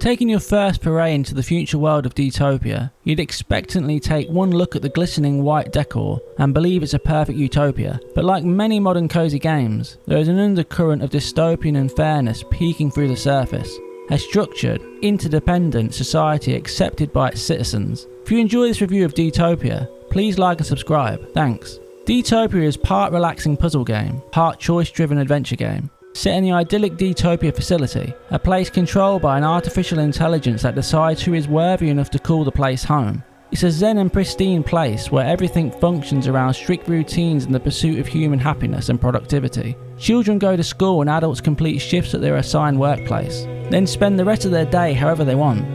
Taking your first foray into the future world of D-topia, you'd expectantly take one look at the glistening white decor and believe it's a perfect utopia. But like many modern cozy games, there is an undercurrent of dystopian unfairness peeking through the surface. A structured, interdependent society accepted by its citizens. If you enjoy this review of D-topia, please like and subscribe. Thanks. D-topia is part relaxing puzzle game, part choice-driven adventure game. Set in the idyllic D-topia facility, a place controlled by an artificial intelligence that decides who is worthy enough to call the place home. It's a zen and pristine place where everything functions around strict routines and the pursuit of human happiness and productivity. Children go to school and adults complete shifts at their assigned workplace, then spend the rest of their day however they want,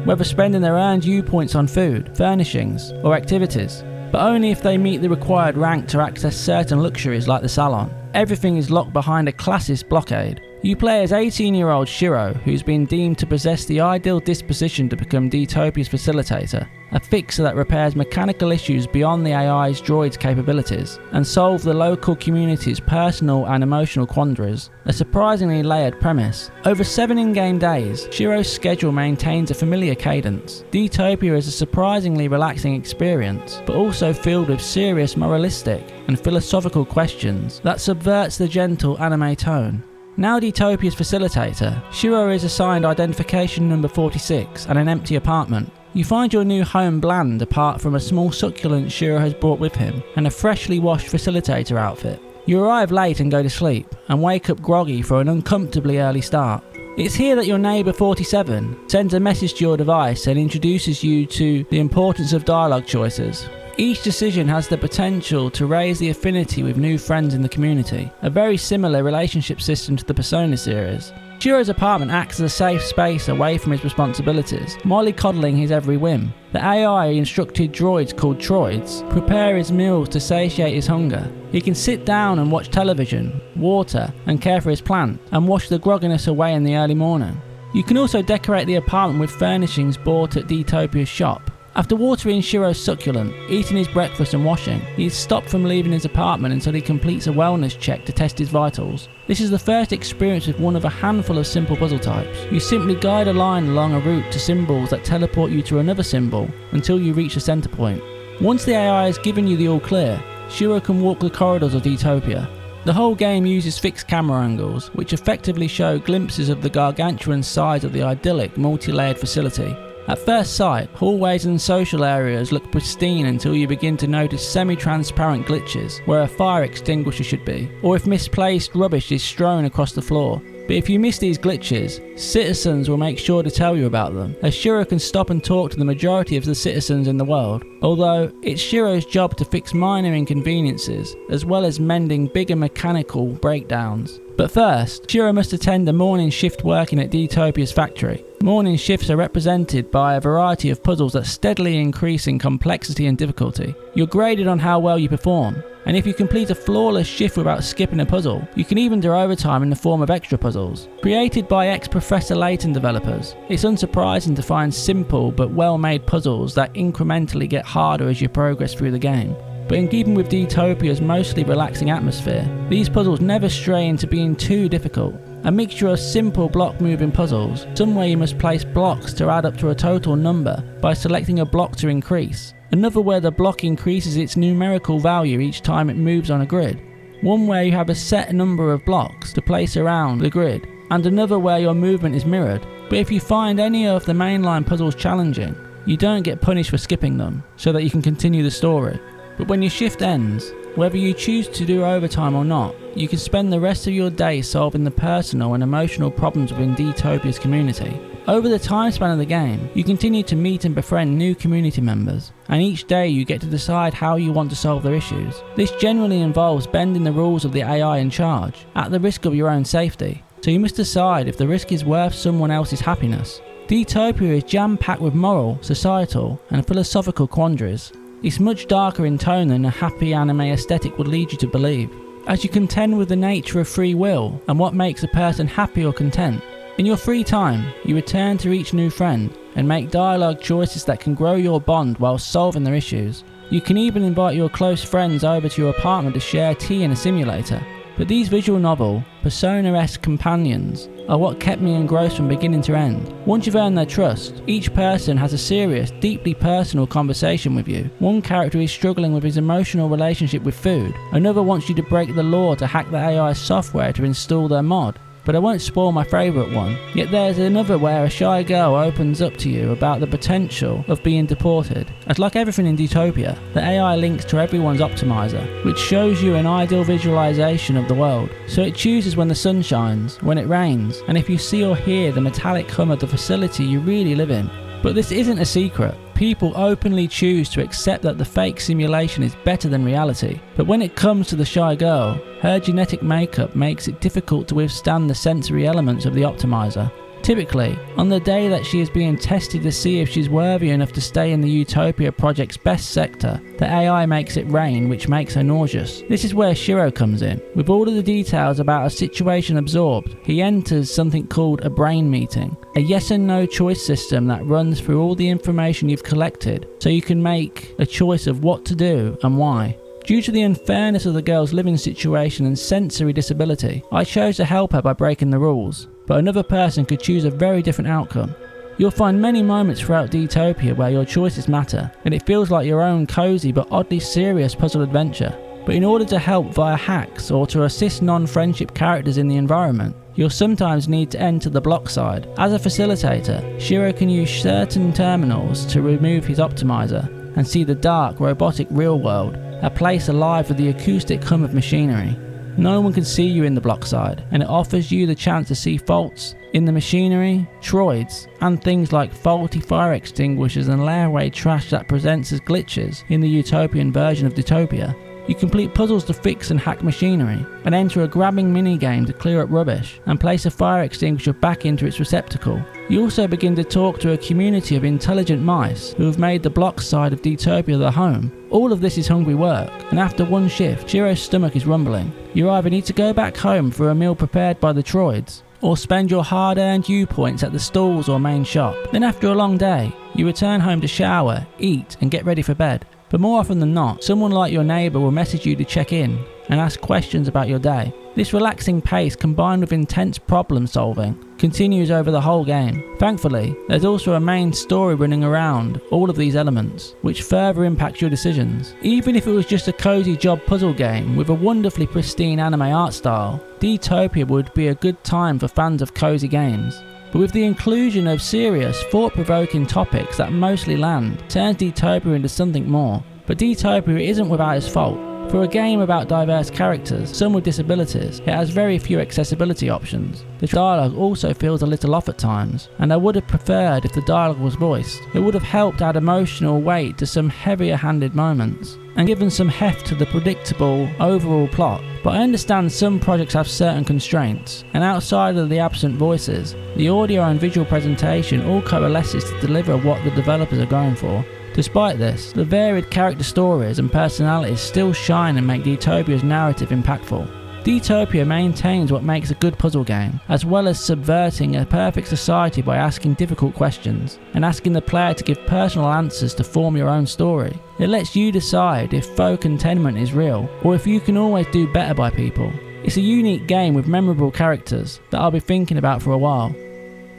whether spending their earned U-points on food, furnishings, or activities, but only if they meet the required rank to access certain luxuries like the salon. Everything is locked behind a classist blockade. You play as 18-year-old Shiro, who's been deemed to possess the ideal disposition to become D-topia's facilitator, a fixer that repairs mechanical issues beyond the AI's droid's capabilities, and solve the local community's personal and emotional quandaries. A surprisingly layered premise. Over 7 in-game days, Shiro's schedule maintains a familiar cadence. D-topia is a surprisingly relaxing experience, but also filled with serious moralistic and philosophical questions that subverts the gentle anime tone. Now D-topia's facilitator, Shiro is assigned identification number 46 and an empty apartment. You find your new home bland apart from a small succulent Shiro has brought with him and a freshly washed facilitator outfit. You arrive late and go to sleep, and wake up groggy for an uncomfortably early start. It's here that your neighbour 47 sends a message to your device and introduces you to the importance of dialogue choices. Each decision has the potential to raise the affinity with new friends in the community, a very similar relationship system to the Persona series. Shiro's apartment acts as a safe space away from his responsibilities, mollycoddling his every whim. The AI instructed droids called Troids prepare his meals to satiate his hunger. He can sit down and watch television, water, and care for his plant, and wash the grogginess away in the early morning. You can also decorate the apartment with furnishings bought at D-topia's shop. After watering Shiro's succulent, eating his breakfast and washing, he is stopped from leaving his apartment until he completes a wellness check to test his vitals. This is the first experience with one of a handful of simple puzzle types. You simply guide a line along a route to symbols that teleport you to another symbol until you reach the centre point. Once the AI has given you the all clear, Shiro can walk the corridors of D-topia. The whole game uses fixed camera angles, which effectively show glimpses of the gargantuan size of the idyllic, multi-layered facility. At first sight, hallways and social areas look pristine until you begin to notice semi-transparent glitches where a fire extinguisher should be, or if misplaced rubbish is strewn across the floor. But if you miss these glitches, citizens will make sure to tell you about them, as Shiro can stop and talk to the majority of the citizens in the world, although it's Shiro's job to fix minor inconveniences, as well as mending bigger mechanical breakdowns. But first, Shiro must attend a morning shift working at D-topia's factory. Morning shifts are represented by a variety of puzzles that steadily increase in complexity and difficulty. You're graded on how well you perform, and if you complete a flawless shift without skipping a puzzle, you can even do overtime in the form of extra puzzles. Created by ex-Professor Layton developers, it's unsurprising to find simple but well-made puzzles that incrementally get harder as you progress through the game. But in keeping with D-topia's mostly relaxing atmosphere, these puzzles never stray into being too difficult. A mixture of simple block moving puzzles, some where you must place blocks to add up to a total number by selecting a block to increase, another where the block increases its numerical value each time it moves on a grid, one where you have a set number of blocks to place around the grid, and another where your movement is mirrored. But if you find any of the mainline puzzles challenging, you don't get punished for skipping them, so that you can continue the story. But when your shift ends, whether you choose to do overtime or not, you can spend the rest of your day solving the personal and emotional problems within D-topia's community. Over the time span of the game, you continue to meet and befriend new community members, and each day you get to decide how you want to solve their issues. This generally involves bending the rules of the AI in charge, at the risk of your own safety, so you must decide if the risk is worth someone else's happiness. D-topia is jam-packed with moral, societal, and philosophical quandaries. It's much darker in tone than a happy anime aesthetic would lead you to believe, as you contend with the nature of free will and what makes a person happy or content. In your free time, you return to each new friend and make dialogue choices that can grow your bond while solving their issues. You can even invite your close friends over to your apartment to share tea in a simulator, But these visual novel, persona-esque companions are what kept me engrossed from beginning to end. Once you've earned their trust, each person has a serious, deeply personal conversation with you. One character is struggling with his emotional relationship with food. Another wants you to break the law to hack the AI software to install their mod. But I won't spoil my favourite one. Yet there's another where a shy girl opens up to you about the potential of being deported. As like everything in dtopia, the AI links to everyone's optimizer, which shows you an ideal visualization of the world. So it chooses when the sun shines, when it rains, and if you see or hear the metallic hum of the facility you really live in. But this isn't a secret. People openly choose to accept that the fake simulation is better than reality. But when it comes to the shy girl, her genetic makeup makes it difficult to withstand the sensory elements of the optimizer. Typically, on the day that she is being tested to see if she's worthy enough to stay in the Utopia project's best sector, the AI makes it rain, which makes her nauseous. This is where Shiro comes in. With all of the details about a situation absorbed, he enters something called a brain meeting, a yes and no choice system that runs through all the information you've collected, so you can make a choice of what to do and why. Due to the unfairness of the girl's living situation and sensory disability, I chose to help her by breaking the rules. But another person could choose a very different outcome. You'll find many moments throughout dtopia where your choices matter, and it feels like your own cozy but oddly serious puzzle adventure. But in order to help via hacks or to assist non-friendship characters in the environment, you'll sometimes need to enter the block side. As a facilitator, Shiro can use certain terminals to remove his optimizer and see the dark, robotic real world, a place alive with the acoustic hum of machinery. No one can see you in the block side, and it offers you the chance to see faults in the machinery, droids, and things like faulty fire extinguishers and layaway trash that presents as glitches in the utopian version of dtopia. You complete puzzles to fix and hack machinery, and enter a grabbing minigame to clear up rubbish and place a fire extinguisher back into its receptacle. You also begin to talk to a community of intelligent mice who have made the block side of dtopia their home. All of this is hungry work, and after one shift, Shiro's stomach is rumbling. You either need to go back home for a meal prepared by the droids, or spend your hard-earned U-points at the stalls or main shop. Then after a long day, you return home to shower, eat, and get ready for bed. But more often than not, someone like your neighbour will message you to check in and ask questions about your day. This relaxing pace combined with intense problem solving continues over the whole game. Thankfully, there's also a main story running around all of these elements, which further impacts your decisions. Even if it was just a cozy job puzzle game with a wonderfully pristine anime art style, dtopia would be a good time for fans of cozy games. But with the inclusion of serious, thought-provoking topics that mostly land, turns dtopia into something more. But dtopia isn't without its fault. For a game about diverse characters, some with disabilities, it has very few accessibility options. The dialogue also feels a little off at times, and I would have preferred if the dialogue was voiced. It would have helped add emotional weight to some heavier-handed moments, and given some heft to the predictable overall plot. But I understand some projects have certain constraints, and outside of the absent voices, the audio and visual presentation all coalesces to deliver what the developers are going for. Despite this, the varied character stories and personalities still shine and make dtopia's narrative impactful. dtopia maintains what makes a good puzzle game, as well as subverting a perfect society by asking difficult questions, and asking the player to give personal answers to form your own story. It lets you decide if faux contentment is real, or if you can always do better by people. It's a unique game with memorable characters that I'll be thinking about for a while.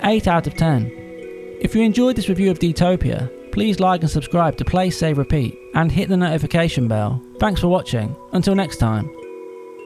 8 out of 10. If you enjoyed this review of dtopia, please like and subscribe to Play, Save, Repeat, and hit the notification bell. Thanks for watching. Until next time.